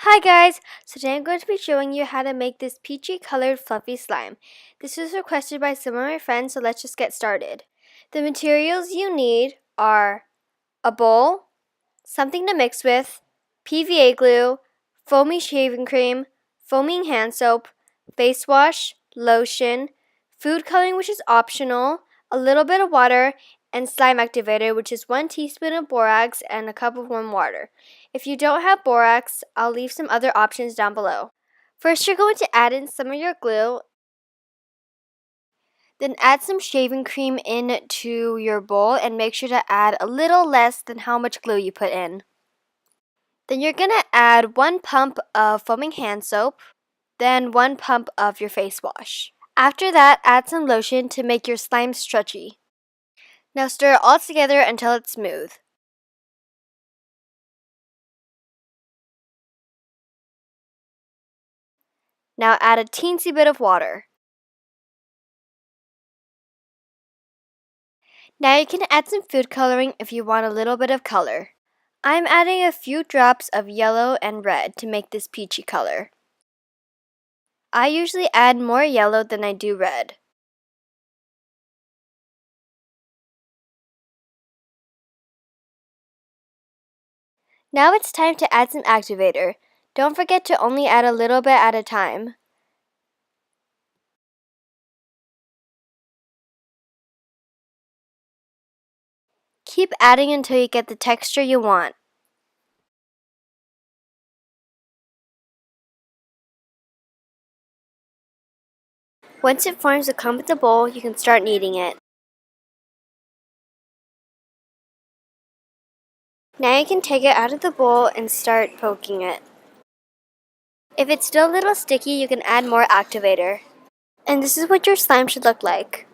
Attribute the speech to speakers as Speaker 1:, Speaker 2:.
Speaker 1: Hi guys! So today I'm going to be showing you how to make this peachy colored fluffy slime. This was requested by some of my friends, so let's just get started. The materials you need are a bowl, something to mix with, PVA glue, foamy shaving cream, foaming hand soap, face wash, lotion, food coloring which is optional, a little bit of water, and slime activator which is 1 teaspoon of borax and a cup of warm water. If you don't have borax, I'll leave some other options down below. First you're going to add in some of your glue, then add some shaving cream into your bowl and make sure to add a little less than how much glue you put in. Then you're going to add 1 pump of foaming hand soap, then 1 pump of your face wash. After that, add some lotion to make your slime stretchy. Now stir it all together until it's smooth. Now add a teensy bit of water. Now you can add some food coloring if you want a little bit of color. I'm adding a few drops of yellow and red to make this peachy color. I usually add more yellow than I do red. Now it's time to add some activator. Don't forget to only add a little bit at a time. Keep adding until you get the texture you want. Once it forms a clump in the bowl, you can start kneading it. Now you can take it out of the bowl and start poking it. If it's still a little sticky, you can add more activator. And this is what your slime should look like.